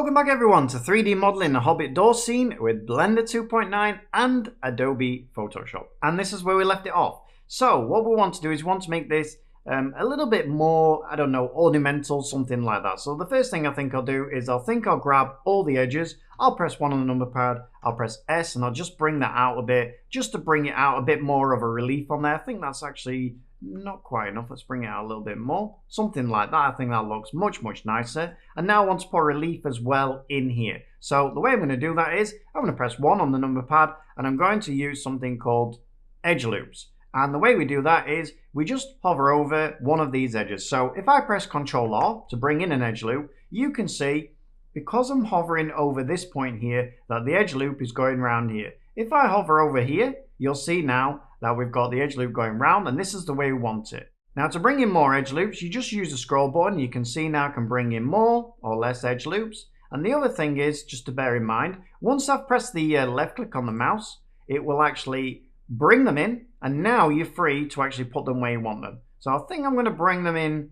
Welcome back everyone to 3D modeling the Hobbit Door scene with Blender 2.9 and Adobe Photoshop. And this is where we left it off. So what we want to do is we want to make this a little bit more, I don't know, ornamental, something like that. So the first thing I think I'll do is I'll grab all the edges. I'll press 1 on the number pad, I'll press S, and I'll just bring that out a bit, just to bring it out a bit more of a relief on there. I think that's actually not quite enough. Let's bring it out a little bit more. Something like that. I think that looks much nicer. And now I want to put relief as well in here. So the way I'm going to do that is I'm going to press 1 on the number pad and I'm going to use something called edge loops. And the way we do that is we just hover over one of these edges. So if I press Ctrl R to bring in an edge loop, you can see because I'm hovering over this point here that the edge loop is going around here. If I hover over here, you'll see now that we've got the edge loop going round, and this is the way we want it. Now to bring in more edge loops, you just use the scroll button. You can see now I can bring in more or less edge loops. And the other thing is, just to bear in mind, once I've pressed the left click on the mouse, it will actually bring them in, and now you're free to actually put them where you want them. So I think I'm going to bring them in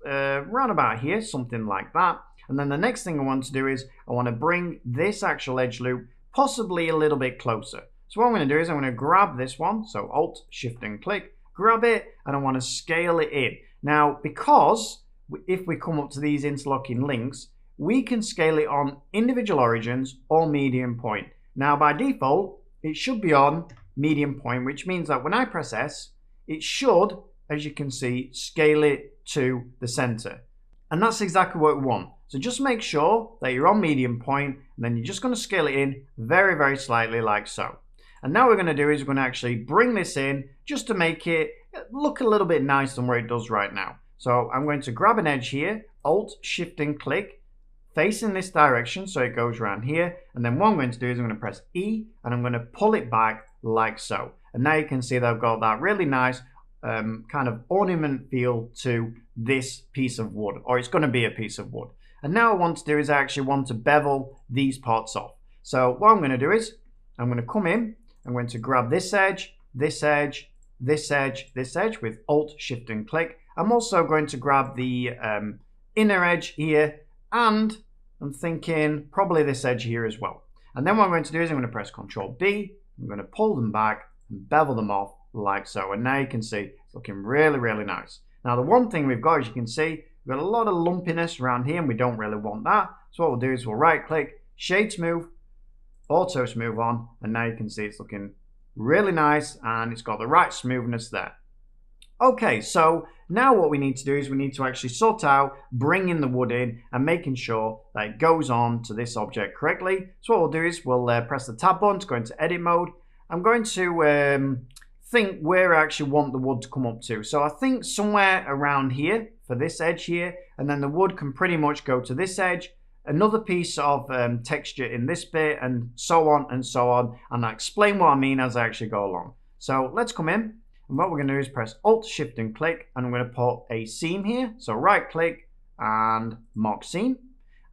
round about here, something like that. And then the next thing I want to do is I want to bring this actual edge loop possibly a little bit closer. So what I'm going to do is I'm going to grab this one, so Alt, Shift and click, grab it, and I want to scale it in. Now, because if we come up to these interlocking links, we can scale it on individual origins or medium point. Now, by default, it should be on medium point, which means that when I press S, it should, as you can see, scale it to the center. And that's exactly what we want. So just make sure that you're on medium point, and then you're just going to scale it in very slightly like so. And now what we're going to do is we're going to actually bring this in just to make it look a little bit nicer than where it does right now. So I'm going to grab an edge here, Alt, Shift and click, facing this direction so it goes around here. And then what I'm going to do is I'm going to press E and I'm going to pull it back like so. And now you can see that I've got that really nice kind of ornament feel to this piece of wood, or it's going to be a piece of wood. And now what I want to do is I actually want to bevel these parts off. So what I'm going to do is I'm going to come in, I'm going to grab this edge, this edge, this edge, this edge with Alt, Shift and click. I'm also going to grab the inner edge here, and I'm thinking probably this edge here as well. And then what I'm going to do is I'm going to press Ctrl B, I'm going to pull them back and bevel them off like so. And now you can see it's looking really nice. Now the one thing we've got, as you can see, we've got a lot of lumpiness around here and we don't really want that. So what we'll do is we'll right click, Shade Smooth, Auto Smooth on, and now you can see it's looking really nice and it's got the right smoothness there. Okay, so now what we need to do is we need to actually sort out bringing the wood in and making sure that it goes on to this object correctly. So what we'll do is we'll press the tab button to go into edit mode. I'm going to think where I actually want the wood to come up to. So I think somewhere around here for this edge here, and then the wood can pretty much go to this edge, another piece of texture in this bit, and so on and so on. And I'll explain what I mean as I actually go along. So let's come in, and what we're going to do is press Alt, Shift and click, and I'm going to put a seam here. So right click and mark seam,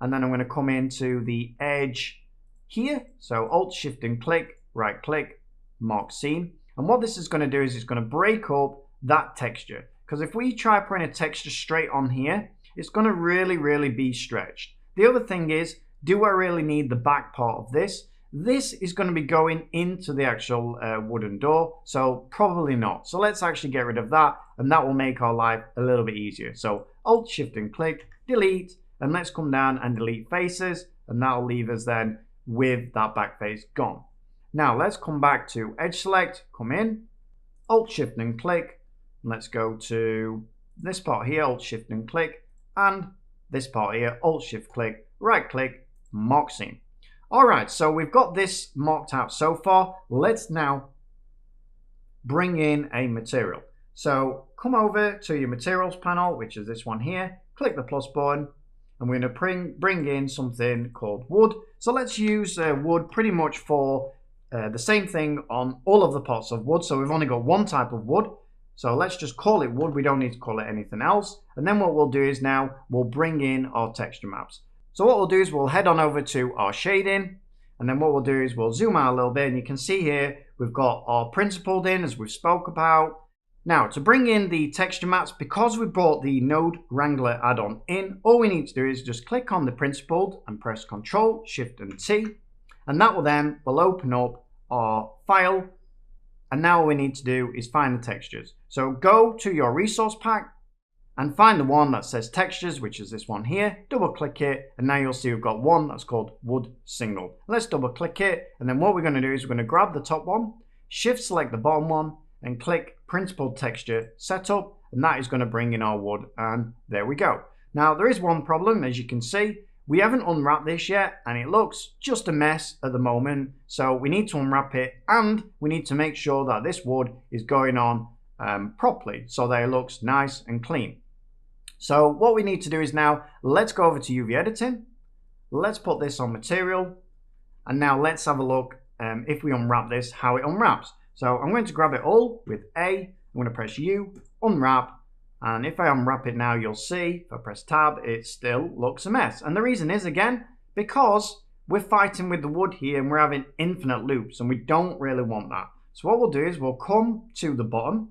and then I'm going to come into the edge here. So Alt, Shift and click, right click, mark seam. And what this is going to do is it's going to break up that texture, because if we try putting a texture straight on here, it's going to really be stretched. The other thing is, do I really need the back part of this? This is going to be going into the actual wooden door, so probably not. So let's actually get rid of that, and that will make our life a little bit easier. So Alt, Shift and click, delete, and let's come down and delete faces, and that'll leave us then with that back face gone. Now let's come back to edge select, come in, Alt, Shift and click, and let's go to this part here, Alt, Shift and click, and this part here, Alt, Shift, click, right click, mark seam. Alright, so we've got this marked out so far. Let's now bring in a material. So come over to your materials panel, which is this one here, click the plus button, and we're going to bring in something called wood. So let's use wood pretty much for the same thing on all of the parts of wood. So we've only got one type of wood. So let's just call it wood. We don't need to call it anything else. And then what we'll do is now we'll bring in our texture maps. So what we'll do is we'll head on over to our shading. And then what we'll do is we'll zoom out a little bit. And you can see here we've got our principled in, as we've spoke about. Now, to bring in the texture maps, because we brought the Node Wrangler add-on in, all we need to do is just click on the principled and press Ctrl, Shift and T, and that will open up our file. And now all we need to do is find the textures. So go to your resource pack and find the one that says textures, which is this one here. Double click it, and now you'll see we've got one that's called wood single. Let's double click it, and then what we're going to do is we're going to grab the top one, shift select the bottom one, and click principled texture setup, and that is going to bring in our wood, and there we go. Now there is one problem, as you can see. We haven't unwrapped this yet, and it looks just a mess at the moment. So we need to unwrap it, and we need to make sure that this wood is going on properly so that it looks nice and clean. So what we need to do is now, let's go over to UV editing. Let's put this on material, and now let's have a look if we unwrap this, how it unwraps. So I'm going to grab it all with A, I'm going to press U, unwrap. And if I unwrap it now, you'll see, if I press tab, it still looks a mess. And the reason is, again, because we're fighting with the wood here and we're having infinite loops, and we don't really want that. So what we'll do is we'll come to the bottom.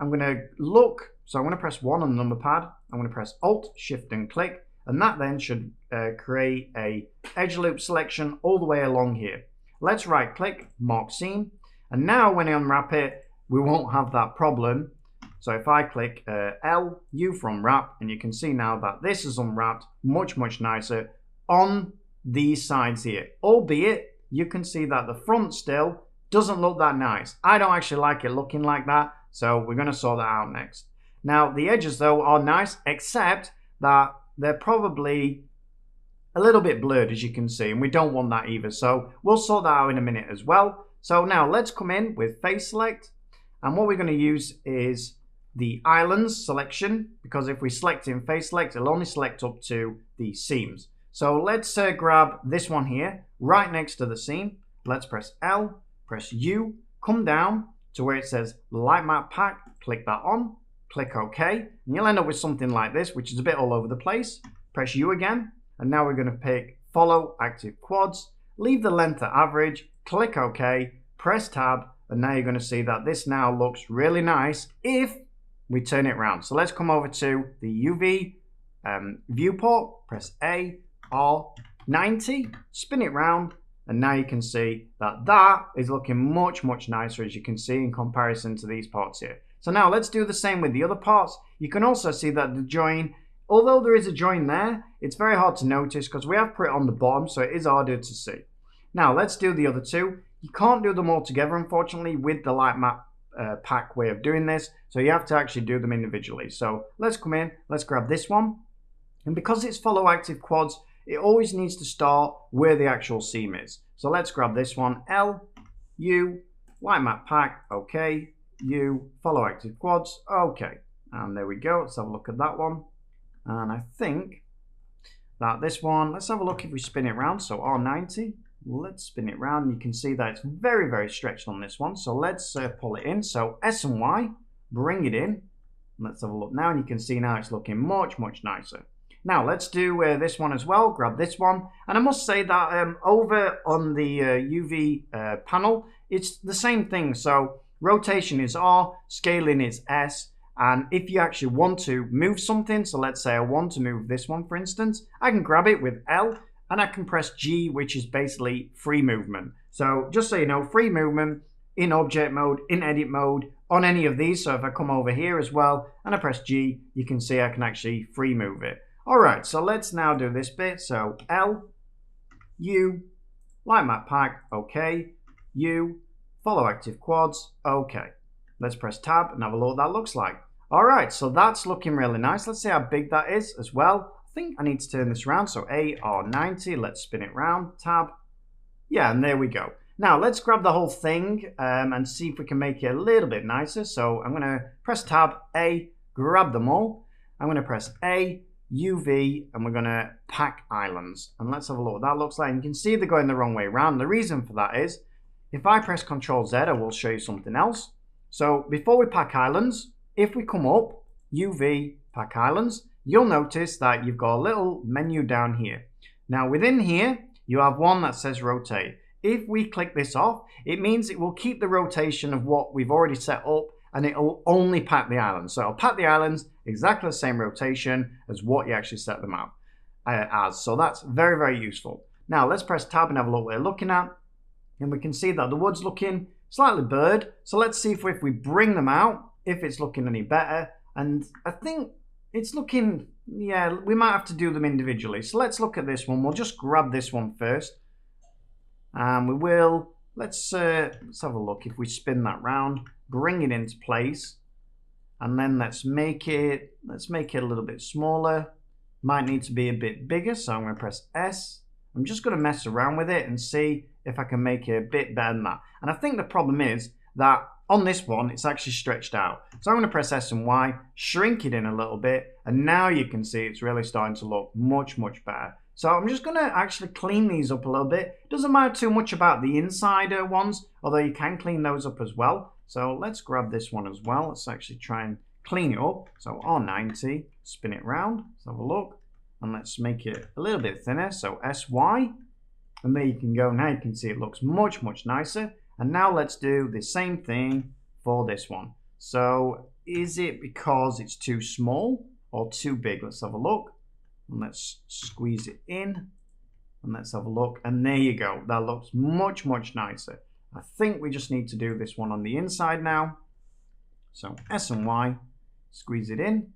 I'm going to look, so I'm going to press 1 on the number pad. I'm going to press Alt, Shift and click, and that then should create a edge loop selection all the way along here. Let's right click, mark seam, and now when I unwrap it, we won't have that problem. So if I click L, U for unwrap, and you can see now that this is unwrapped much nicer on these sides here. Albeit, you can see that the front still doesn't look that nice. I don't actually like it looking like that, so we're going to sort that out next. Now, the edges though are nice, except that they're probably a little bit blurred, as you can see, and we don't want that either. So we'll sort that out in a minute as well. So now let's come in with face select, and what we're going to use is the islands selection, because if we select in face select, it'll only select up to the seams. So let's grab this one here, right next to the seam. Let's press L, press U, come down to where it says light map pack, click that on, click OK, and you'll end up with something like this, which is a bit all over the place. Press U again, and now we're going to pick follow active quads, leave the length at average, click OK, press tab, and now you're going to see that this now looks really nice if we turn it around. So let's come over to the UV viewport, press A, R, 90, spin it round, and now you can see that that is looking much nicer, as you can see, in comparison to these parts here. So now let's do the same with the other parts. You can also see that the join, although there is a join there, it's very hard to notice because we have put it on the bottom, so it is harder to see. Now let's do the other two. You can't do them all together, unfortunately, with the light map pack way of doing this, so you have to actually do them individually. So let's come in, let's grab this one, and because it's follow active quads, it always needs to start where the actual seam is. So let's grab this one, L, U, light map pack, OK, U, follow active quads, OK, and there we go. Let's have a look at that one, and I think that this one, let's have a look if we spin it around. So R90, let's spin it around, and you can see that it's very stretched on this one. So let's pull it in. So S and Y, bring it in. Let's have a look now, and you can see now it's looking much nicer. Now let's do this one as well. Grab this one, and I must say that over on the UV panel, it's the same thing. So rotation is R, scaling is S, and if you actually want to move something, so let's say I want to move this one, for instance, I can grab it with L, and I can press G, which is basically free movement. So just so you know, free movement in object mode, in edit mode, on any of these. So if I come over here as well and I press G, you can see I can actually free move it. All right, so let's now do this bit. So L, U, light map pack, OK, U, follow active quads, OK. Let's press tab and have a look what that looks like. All right, so that's looking really nice. Let's see how big that is as well. I think I need to turn this around. So AR90, let's spin it round, tab. Yeah, and there we go. Now let's grab the whole thing and see if we can make it a little bit nicer. So I'm going to press tab, A, grab them all. I'm going to press A, UV, and we're going to pack islands. And let's have a look what that looks like. And you can see they're going the wrong way around. The reason for that is, if I press Ctrl Z, I will show you something else. So before we pack islands, if we come up, UV, pack islands, you'll notice that you've got a little menu down here. Now within here, you have one that says rotate. If we click this off, it means it will keep the rotation of what we've already set up, and it'll only pack the islands. So it'll pack the islands exactly the same rotation as what you actually set them out as. So that's very, very useful. Now let's press tab and have a look what we're looking at. And we can see that the wood's looking slightly blurred. So let's see if we bring them out, if it's looking any better. And I think it's looking, yeah, we might have to do them individually. So let's look at this one. We'll just grab this one first. And we will, let's have a look. If we spin that round, bring it into place. And then let's make it a little bit smaller. Might need to be a bit bigger. So I'm going to press S. I'm just going to mess around with it and see if I can make it a bit better than that. And I think the problem is that on this one, it's actually stretched out. So I'm going to press S and Y, shrink it in a little bit, and now you can see it's really starting to look much, much better. So I'm just going to actually clean these up a little bit. Doesn't matter too much about the inside ones, although you can clean those up as well. So let's grab this one as well. Let's actually try and clean it up. So R90, spin it round. Let's have a look. And let's make it a little bit thinner. So SY. And there you can go. Now you can see it looks much, much nicer. And now let's do the same thing for this one. So is it because it's too small or too big? Let's have a look. And let's squeeze it in. And let's have a look. And there you go. That looks much, much nicer. I think we just need to do this one on the inside now. So S and Y, squeeze it in.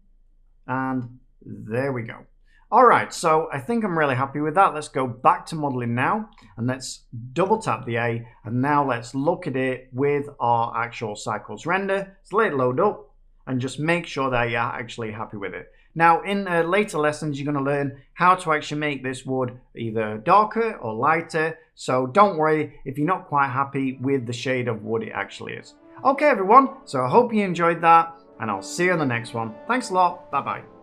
And there we go. All right, so I think I'm really happy with that. Let's go back to modeling now, and let's double tap the A, and now let's look at it with our actual cycles render. So let it load up, and just make sure that you're actually happy with it. Now, in later lessons, you're going to learn how to actually make this wood either darker or lighter. So don't worry if you're not quite happy with the shade of wood it actually is. Okay, everyone, so I hope you enjoyed that, and I'll see you on the next one. Thanks a lot. Bye-bye.